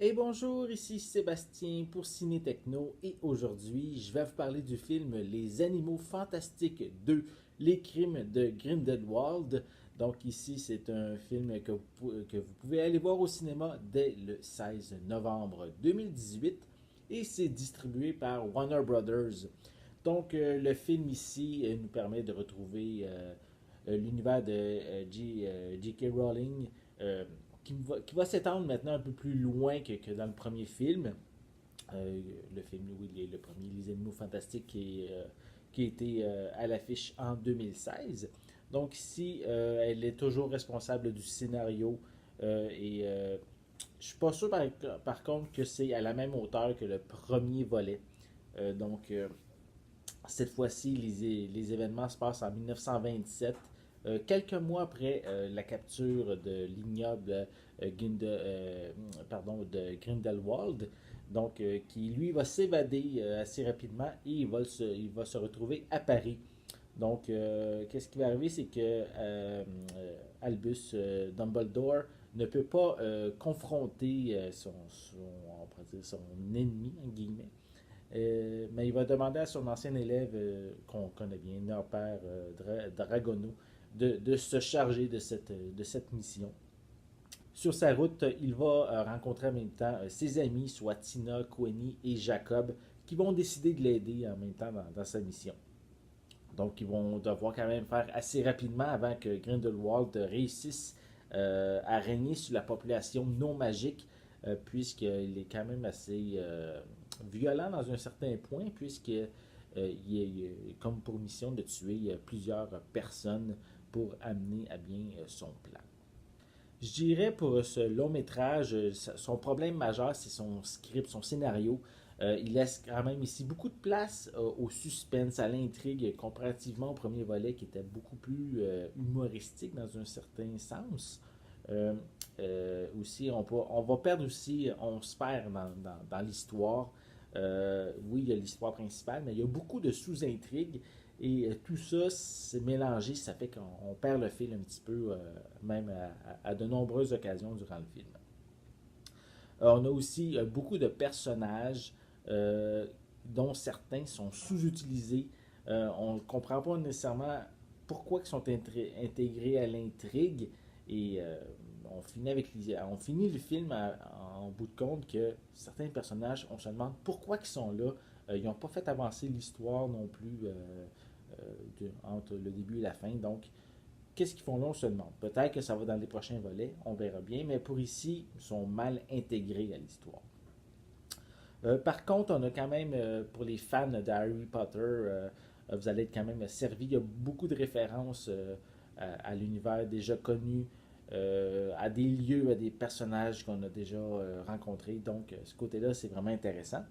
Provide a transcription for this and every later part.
Et bonjour, ici Sébastien pour Ciné Techno et aujourd'hui je vais vous parler du film Les Animaux Fantastiques 2, Les Crimes de Grindelwald. Donc ici c'est un film que vous pouvez aller voir au cinéma dès le 16 novembre 2018 et c'est distribué par Warner Brothers. Donc le film ici nous permet de retrouver l'univers de J.K. Rowling euh, qui va s'étendre maintenant un peu plus loin que dans le premier film. Le film, oui, le premier, Les Animaux Fantastiques, qui a été à l'affiche en 2016. Donc ici, elle est toujours responsable du scénario et je suis pas sûr par contre que c'est à la même hauteur que le premier volet. Donc cette fois-ci, les événements se passent en 1927, quelques mois après la capture de l'ignoble de Grindelwald, donc qui lui va s'évader assez rapidement et il va se retrouver à Paris. Donc, qu'est-ce qui va arriver, c'est que Albus Dumbledore ne peut pas confronter on pourrait dire son ennemi, en guillemets, mais il va demander à son ancien élève, qu'on connaît bien, Norbert Dragono, de se charger de cette mission. Sur sa route, il va rencontrer en même temps ses amis, soit Tina, Queenie et Jacob, qui vont décider de l'aider en même temps dans sa mission. Donc, ils vont devoir quand même faire assez rapidement avant que Grindelwald réussisse à régner sur la population non magique, puisqu'il est quand même assez violent dans un certain point, puisqu'il il a comme pour mission de tuer plusieurs personnes pour amener à bien son plan. Je dirais pour ce long métrage, son problème majeur, c'est son script, son scénario. Il laisse quand même ici beaucoup de place au suspense, à l'intrigue, comparativement au premier volet qui était beaucoup plus humoristique dans un certain sens. Euh, Aussi, on va perdre aussi, on se perd dans l'histoire. Oui, il y a l'histoire principale, mais il y a beaucoup de sous-intrigues et tout ça, c'est mélangé, ça fait qu'on perd le fil un petit peu, même à de nombreuses occasions durant le film. On a aussi beaucoup de personnages, euh, dont certains sont sous-utilisés. On ne comprend pas nécessairement pourquoi ils sont intégrés à l'intrigue et on finit le film en bout de compte que certains personnages, on se demande pourquoi ils sont là. Ils n'ont pas fait avancer l'histoire non plus entre le début et la fin. Donc, qu'est-ce qu'ils font là, on se demande. Peut-être que ça va dans les prochains volets, on verra bien, mais pour ici, ils sont mal intégrés à l'histoire. Par contre, on a quand même, pour les fans de Harry Potter, vous allez être quand même servi. Il y a beaucoup de références à l'univers déjà connu, à des lieux, à des personnages qu'on a déjà rencontrés. Donc, ce côté-là, c'est vraiment intéressant.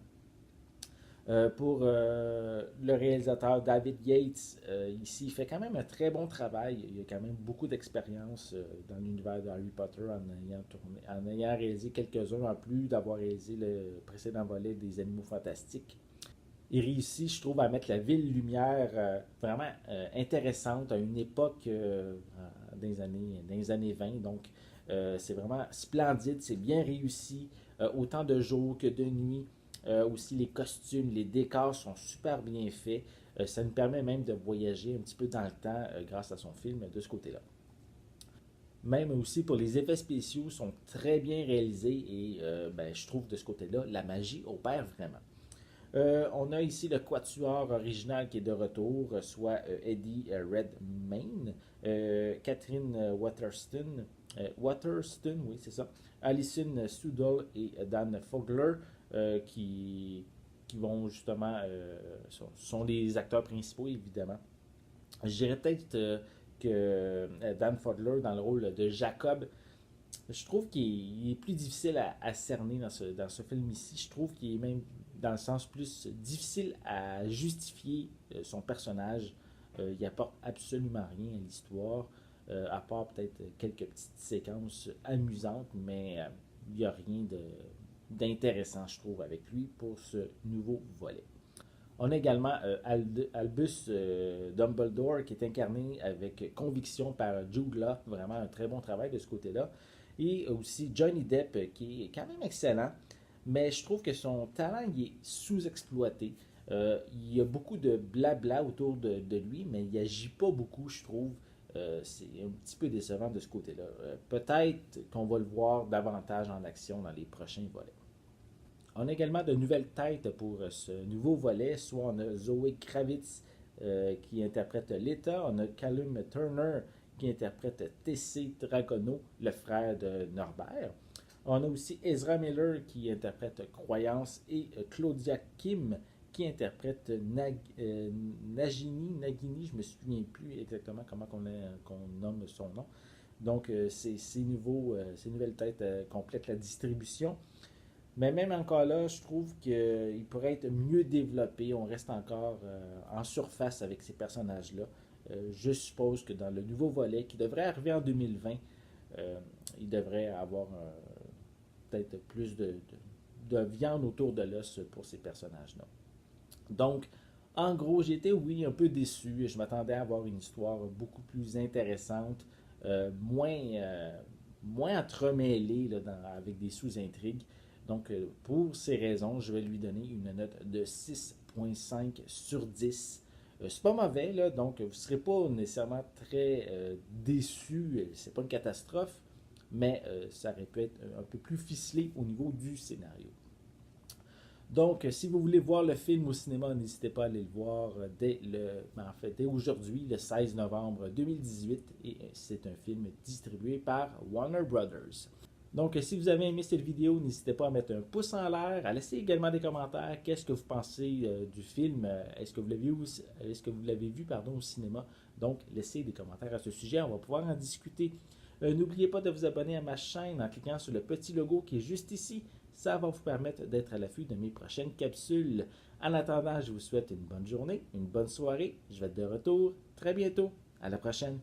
Pour le réalisateur David Yates, ici, il fait quand même un très bon travail. Il a quand même beaucoup d'expérience dans l'univers de Harry Potter en ayant réalisé quelques-uns, en plus d'avoir réalisé le précédent volet des Animaux Fantastiques. Il réussit, je trouve, à mettre la ville lumière vraiment intéressante à une époque dans les années 20. Donc, c'est vraiment splendide, c'est bien réussi, autant de jour que de nuit. Aussi, les costumes, les décors sont super bien faits. Ça nous permet même de voyager un petit peu dans le temps grâce à son film de ce côté-là. Même aussi pour les effets spéciaux sont très bien réalisés et ben, je trouve de ce côté-là, la magie opère vraiment. On a ici le quatuor original qui est de retour, soit Eddie Redmayne, Catherine Waterston, oui, c'est ça, Alison Sudol et Dan Fogler, qui vont justement, sont les acteurs principaux, évidemment. Je dirais peut-être que Dan Fogler, dans le rôle de Jacob, je trouve qu'il est plus difficile à cerner dans ce film ici. Je trouve qu'il est même, dans le sens plus difficile à justifier son personnage. Il apporte absolument rien à l'histoire, à part peut-être quelques petites séquences amusantes, mais il n'y a rien d'intéressant, je trouve, avec lui pour ce nouveau volet. On a également Albus Dumbledore qui est incarné avec conviction par Jude Law, vraiment un très bon travail de ce côté-là. Et aussi Johnny Depp, qui est quand même excellent, mais je trouve que son talent il est sous-exploité. Il y a beaucoup de blabla autour de lui, mais il agit pas beaucoup, je trouve. C'est un petit peu décevant de ce côté-là. Peut-être qu'on va le voir davantage en action dans les prochains volets. On a également de nouvelles têtes pour ce nouveau volet. Soit on a Zoe Kravitz qui interprète Lita, on a Callum Turner qui interprète T.C. Dragono, le frère de Norbert. On a aussi Ezra Miller qui interprète Croyance et Claudia Kim qui interprète Nagini, je me souviens plus exactement comment qu'on nomme son nom. Donc, ces nouvelles têtes complètent la distribution. Mais même encore là, je trouve qu'il pourrait être mieux développé. On reste encore en surface avec ces personnages-là. Je suppose que dans le nouveau volet, qui devrait arriver en 2020, il devrait avoir peut-être plus de viande autour de l'os pour ces personnages-là. Donc, en gros, j'étais, oui, un peu déçu. Je m'attendais à avoir une histoire beaucoup plus intéressante, moins entremêlée là, avec des sous-intrigues. Donc, pour ces raisons, je vais lui donner une note de 6,5 sur 10. C'est pas mauvais, là, donc vous ne serez pas nécessairement très déçu. C'est pas une catastrophe, mais ça aurait pu être un peu plus ficelé au niveau du scénario. Donc, si vous voulez voir le film au cinéma, n'hésitez pas à aller le voir dès aujourd'hui, le 16 novembre 2018. Et c'est un film distribué par Warner Brothers. Donc, si vous avez aimé cette vidéo, n'hésitez pas à mettre un pouce en l'air, à laisser également des commentaires. Qu'est-ce que vous pensez du film? Est-ce que vous l'avez vu au cinéma? Donc, laissez des commentaires à ce sujet. On va pouvoir en discuter. N'oubliez pas de vous abonner à ma chaîne en cliquant sur le petit logo qui est juste ici. Ça va vous permettre d'être à l'affût de mes prochaines capsules. En attendant, je vous souhaite une bonne journée, une bonne soirée. Je vais être de retour très bientôt. À la prochaine.